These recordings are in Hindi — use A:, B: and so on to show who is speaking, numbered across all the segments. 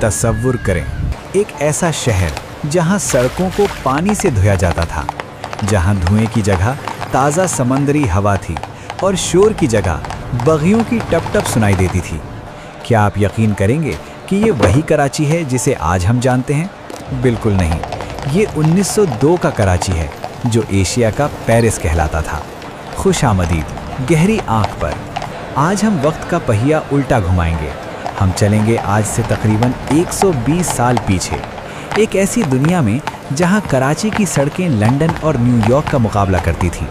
A: तसव्वुर करें, एक ऐसा शहर जहां सड़कों को पानी से धोया जाता था, जहां धुएं की जगह ताज़ा समंदरी हवा थी और शोर की जगह बगियों की टप-टप सुनाई देती थी। क्या आप यकीन करेंगे कि ये वही कराची है जिसे आज हम जानते हैं? बिल्कुल नहीं, ये 1902 का कराची है, जो एशिया का पेरिस कहलाता था। खुशामदीद, गहरी आंख पर। आज हम वक्त का पहिया उल्टा घुमाएंगे। हम चलेंगे आज से तकरीबन 120 साल पीछे, एक ऐसी दुनिया में जहां कराची की सड़कें लंदन और न्यूयॉर्क का मुकाबला करती थी।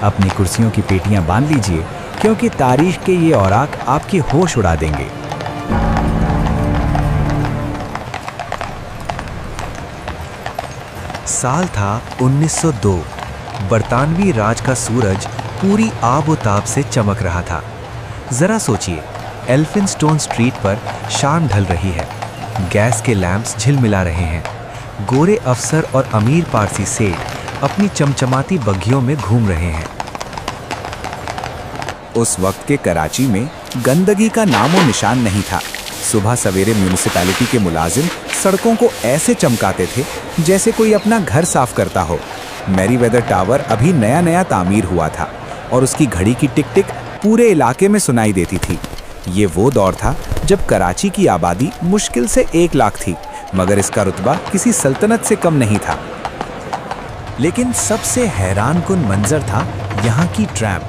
A: अपनी कुर्सियों की पेटियां बांध लीजिए, क्योंकि तारीख के ये औराक आपके होश उड़ा देंगे।
B: साल था 1902। बरतानवी राज का सूरज पूरी आबोताब से चमक रहा था। जरा सोचिए, एल्फिनस्टोन स्ट्रीट पर शाम ढल रही है, गैस के लैंप्स झिलमिला रहे हैं, गोरे अफसर और अमीर पारसी सेठ अपनी चमचमाती बग्घियों में घूम रहे हैं।
A: उस वक्त के कराची में गंदगी का नामो निशान नहीं था। सुबह सवेरे म्यूनिसिपैलिटी के मुलाजिम सड़कों को ऐसे चमकाते थे जैसे कोई अपना घर साफ करता हो। मैरीवेदर टावर अभी नया नया तामीर हुआ था और उसकी घड़ी की टिक टिक पूरे इलाके में सुनाई देती थी। ये वो दौर था जब कराची की आबादी मुश्किल से 1 लाख थी, मगर इसका रुतबा किसी सल्तनत से कम नहीं था। लेकिन सबसे हैरानकुन मंजर था यहाँ की ट्रैम।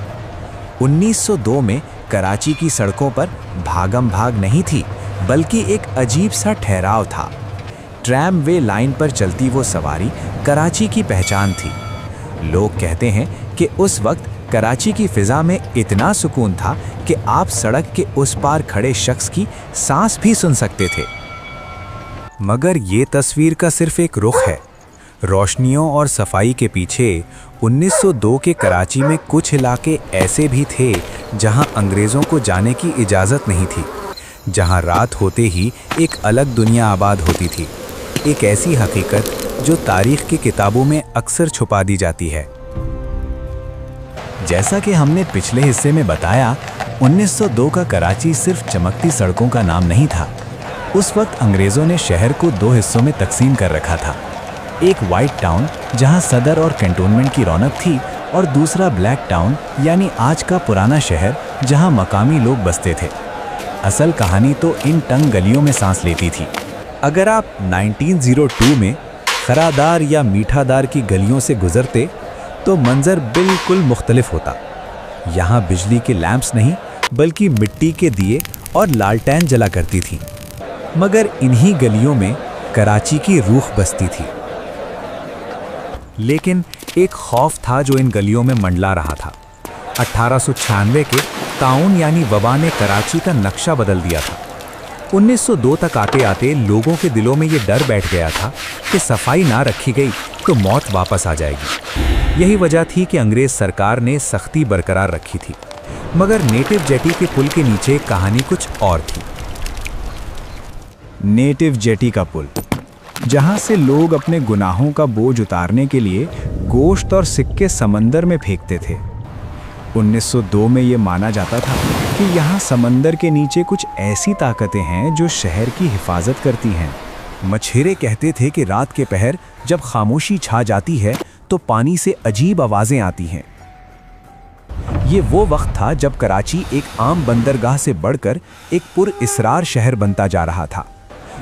A: 1902 में कराची की सड़कों पर भागम भाग नहीं थी, बल्कि एक अजीब सा ठहराव था। ट्रैम वे लाइन पर चलती वो सवारी कराची की पहचान थी। लोग कहते हैं कि उस वक्त कराची की फिजा में इतना सुकून था कि आप सड़क के उस पार खड़े शख्स की सांस भी सुन सकते थे। मगर ये तस्वीर का सिर्फ एक रुख है। रोशनियों और सफाई के पीछे 1902 के कराची में कुछ इलाके ऐसे भी थे जहां अंग्रेज़ों को जाने की इजाज़त नहीं थी, जहां रात होते ही एक अलग दुनिया आबाद होती थी, एक ऐसी हकीकत जो तारीख की किताबों में अक्सर छुपा दी जाती है। जैसा कि हमने पिछले हिस्से में बताया, 1902 का कराची सिर्फ चमकती सड़कों का नाम नहीं था। उस वक्त अंग्रेज़ों ने शहर को 2 हिस्सों में तकसीम कर रखा था। एक वाइट टाउन जहां सदर और कैंटोनमेंट की रौनक थी, और दूसरा ब्लैक टाउन यानी आज का पुराना शहर जहां मकामी लोग बसते थे। असल कहानी तो इन तंग गलियों में सांस लेती थी। अगर आप 1902 में खरादार या मीठादार की गलियों से गुजरते तो मंजर बिल्कुल मुख्तलिफ होता। यहाँ बिजली के लैंप्स नहीं, बल्कि मिट्टी के दिए और लालटेन जला करती थी। मगर इन्हीं गलियों में कराची की रूह बसती थी। लेकिन एक खौफ था जो इन गलियों में मंडला रहा था। 1896 के ताउन यानी वबा ने कराची का नक्शा बदल दिया था। 1902 तक आते आते लोगों के दिलों में ये डर बैठ गया था कि सफाई ना रखी गई तो मौत वापस आ जाएगी। यही वजह थी कि अंग्रेज सरकार ने सख्ती बरकरार रखी थी। मगर नेटिव जेटी के पुल के नीचे कहानी कुछ और थी। नेटिव जेटी का पुल, जहां से लोग अपने गुनाहों का बोझ उतारने के लिए गोश्त और सिक्के समंदर में फेंकते थे। 1902 में ये माना जाता था कि यहाँ समंदर के नीचे कुछ ऐसी ताकतें हैं जो शहर की हिफाजत करती हैं। मछेरे कहते थे कि रात के पहर जब खामोशी छा जाती है तो पानी से अजीब आवाज़ें आती हैं। ये वो वक्त था जब कराची एक आम बंदरगाह से बढ़कर एक पुरइसरार शहर बनता जा रहा था।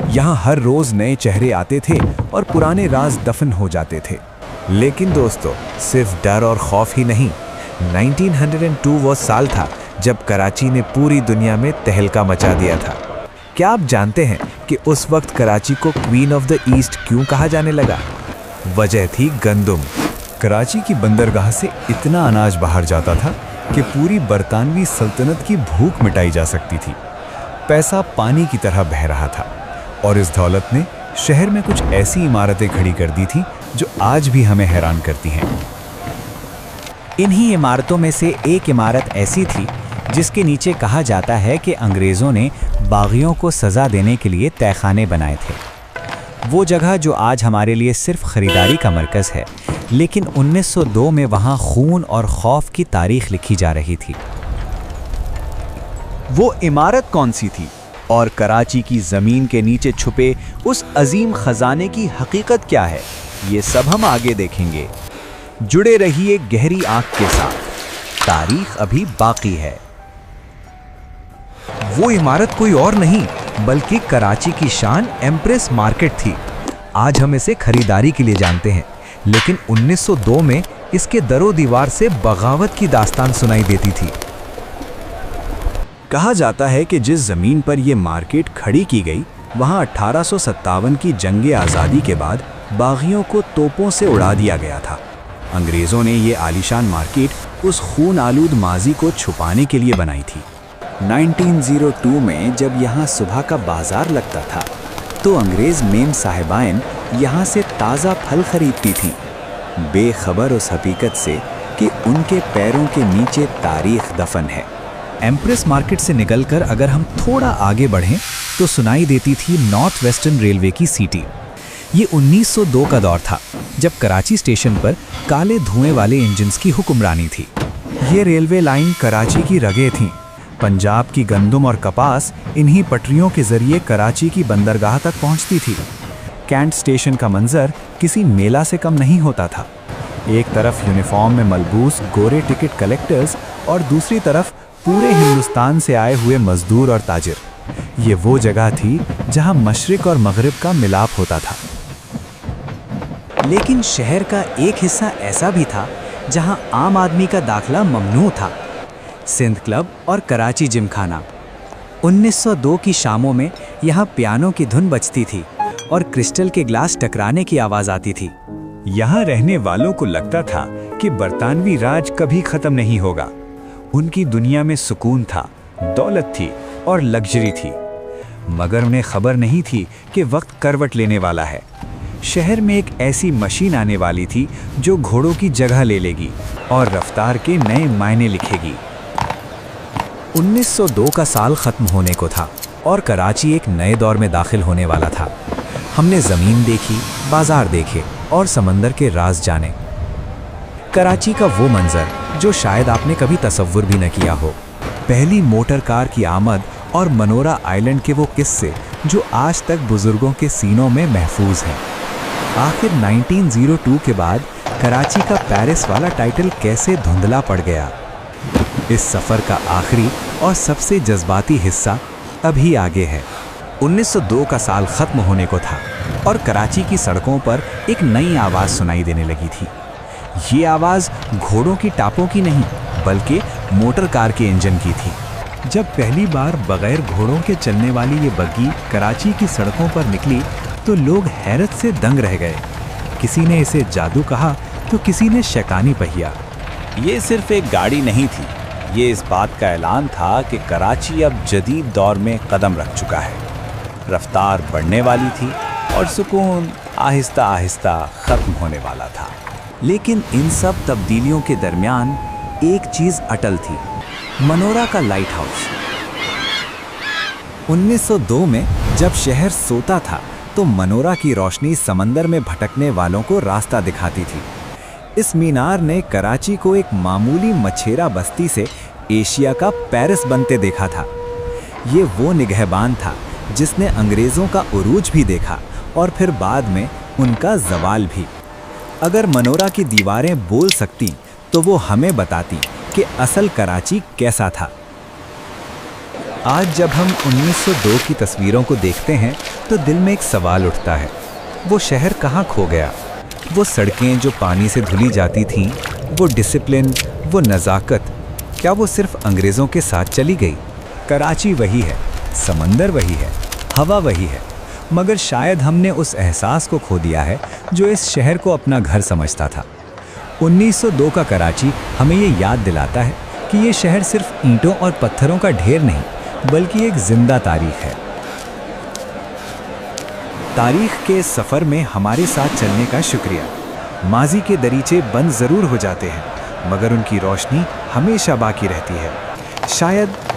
A: यहाँ हर रोज़ नए चेहरे आते थे और पुराने राज दफन हो जाते थे। लेकिन दोस्तों, सिर्फ डर और खौफ ही नहीं, 1902 वो साल था जब कराची ने पूरी दुनिया में तहलका मचा दिया था। क्या आप जानते हैं कि उस वक्त कराची को क्वीन ऑफ द ईस्ट क्यों कहा जाने लगा? वजह थी गंदुम। कराची की बंदरगाह से इतना अनाज बाहर जाता था कि पूरी बरतानवी सल्तनत की भूख मिटाई जा सकती थी। पैसा पानी की तरह बह रहा था और इस दौलत ने शहर में कुछ ऐसी इमारतें खड़ी कर दी थी जो आज भी हमें हैरान करती हैं। इन्हीं इमारतों में से एक इमारत ऐसी थी जिसके नीचे कहा जाता है कि अंग्रेज़ों ने बागियों को सज़ा देने के लिए तहखाने बनाए थे। वो जगह जो आज हमारे लिए सिर्फ ख़रीदारी का मरकज़ है, लेकिन 1902 में वहाँ खून और खौफ की तारीख लिखी जा रही थी। वो इमारत कौन सी थी? और कराची की ज़मीन के नीचे छुपे उस अजीम खजाने की हकीकत क्या है, ये सब हम आगे देखेंगे। जुड़े रहिए गहरी आंख के साथ, तारीख अभी बाकी है।
B: वो इमारत कोई और नहीं बल्कि कराची की शान एम्प्रेस मार्केट थी। आज हम इसे खरीदारी के लिए जानते हैं, लेकिन 1902 में इसके दरो दीवार से बगावत की दास्तान सुनाई देती थी।
A: कहा जाता है कि जिस ज़मीन पर यह मार्केट खड़ी की गई, वहां 1857 की जंग आज़ादी के बाद बागियों को तोपों से उड़ा दिया गया था। अंग्रेज़ों ने ये आलीशान मार्केट उस खून आलूद माजी को छुपाने के लिए बनाई थी। 1902 में जब यहाँ सुबह का बाजार लगता था, तो अंग्रेज़ मेम साहिबाइन यहाँ से ताज़ा फल खरीदती थीं, बेखबर उस हकीकत से कि उनके पैरों के नीचे तारीख दफन है।
B: एम्प्रेस मार्केट से निकलकर अगर हम थोड़ा आगे बढ़ें तो सुनाई देती थी नॉर्थ वेस्टर्न रेलवे की सीटी। ये 1902 का दौर था, जब कराची स्टेशन पर काले धुएं वाले इंजन्स की हुक्मरानी थी।
A: ये रेलवे लाइन कराची की रगें थीं। पंजाब की गंदम और कपास इन्हीं पटरियों के जरिए कराची की बंदरगाह तक पहुंचती थी। कैंट स्टेशन का मंजर किसी मेला से कम नहीं होता था। एक तरफ यूनिफॉर्म में मलबूस गोरे टिकट कलेक्टर्स और दूसरी तरफ पूरे हिंदुस्तान से आए हुए मजदूर और ताजिर। ये वो जगह थी जहां मशरिक और मगरिब का मिलाप होता था।
C: लेकिन शहर का एक हिस्सा ऐसा भी था जहां आम आदमी का दाखला ममनू था। सिंध क्लब और कराची जिमखाना। 1902 की शामों में यहाँ पियानो की धुन बजती थी और क्रिस्टल के ग्लास टकराने की आवाज़ आती थी।
A: यहाँ रहने वालों को लगता था कि बरतानवी राज कभी ख़त्म नहीं होगा। उनकी दुनिया में सुकून था, दौलत थी और लग्जरी थी, मगर उन्हें खबर नहीं थी कि वक्त करवट लेने वाला है। शहर में एक ऐसी मशीन आने वाली थी जो घोड़ों की जगह ले लेगी और रफ्तार के नए मायने लिखेगी।
B: 1902 का साल ख़त्म होने को था और कराची एक नए दौर में दाखिल होने वाला था। हमने ज़मीन देखी, बाजार देखे और समंदर के राज जाने। कराची का वो मंजर जो शायद आपने कभी तसव्वुर भी न किया हो। पहली मोटर कार की आमद और मनोरा आइलैंड के वो किस्से जो आज तक बुजुर्गों के सीनों में महफूज हैं। आखिर 1902 के बाद कराची का पेरिस वाला टाइटल कैसे धुंधला पड़ गया? इस सफ़र का आखिरी और सबसे जज्बाती हिस्सा अभी आगे है। 1902 का साल ख़त्म होने को था और कराची की सड़कों पर एक नई आवाज़ सुनाई देने लगी थी। ये आवाज़ घोड़ों की टापों की नहीं, बल्कि मोटर कार के इंजन की थी। जब पहली बार बगैर घोड़ों के चलने वाली ये बग्गी कराची की सड़कों पर निकली तो लोग हैरत से दंग रह गए। किसी ने इसे जादू कहा तो किसी ने शैतानी पहिया।
A: ये सिर्फ एक गाड़ी नहीं थी, ये इस बात का ऐलान था कि कराची अब जदीद दौर में कदम रख चुका है। रफ्तार बढ़ने वाली थी और सुकून आहिस्ता आहिस्ता ख़त्म होने वाला था।
C: लेकिन इन सब तब्दीलियों के दरमियान एक चीज़ अटल थी, मनोरा का लाइट हाउस।
A: 1902 में जब शहर सोता था तो मनोरा की रोशनी समंदर में भटकने वालों को रास्ता दिखाती थी। इस मीनार ने कराची को एक मामूली मछेरा बस्ती से एशिया का पेरिस बनते देखा था। ये वो निगहबान था जिसने अंग्रेज़ों का उरूज भी देखा और फिर बाद में उनका जवाल भी। अगर मनोरा की दीवारें बोल सकती तो वो हमें बताती कि असल कराची कैसा था। आज जब हम 1902 की तस्वीरों को देखते हैं तो दिल में एक सवाल उठता है, वो शहर कहाँ खो गया? वो सड़कें जो पानी से धुली जाती थीं, वो डिसिप्लिन, वो नज़ाकत, क्या वो सिर्फ अंग्रेज़ों के साथ चली गई? कराची वही है, समंदर वही है, हवा वही है, मगर शायद हमने उस एहसास को खो दिया है जो इस शहर को अपना घर समझता था। 1902 का कराची हमें ये याद दिलाता है कि ये शहर सिर्फ ईंटों और पत्थरों का ढेर नहीं, बल्कि एक जिंदा तारीख है। तारीख के सफ़र में हमारे साथ चलने का शुक्रिया। माजी के दरीचे बंद ज़रूर हो जाते हैं, मगर उनकी रोशनी हमेशा बाकी रहती है।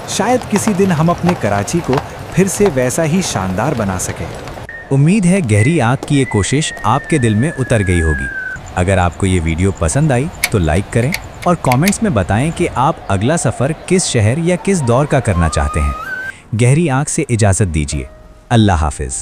A: शायद किसी दिन हम अपने कराची को फिर से वैसा ही शानदार बना सकें।
B: उम्मीद है गहरी आँख की ये कोशिश आपके दिल में उतर गई होगी। अगर आपको ये वीडियो पसंद आई तो लाइक करें और कमेंट्स में बताएं कि आप अगला सफ़र किस शहर या किस दौर का करना चाहते हैं।
C: गहरी आंख से इजाज़त दीजिए। अल्लाह हाफिज़।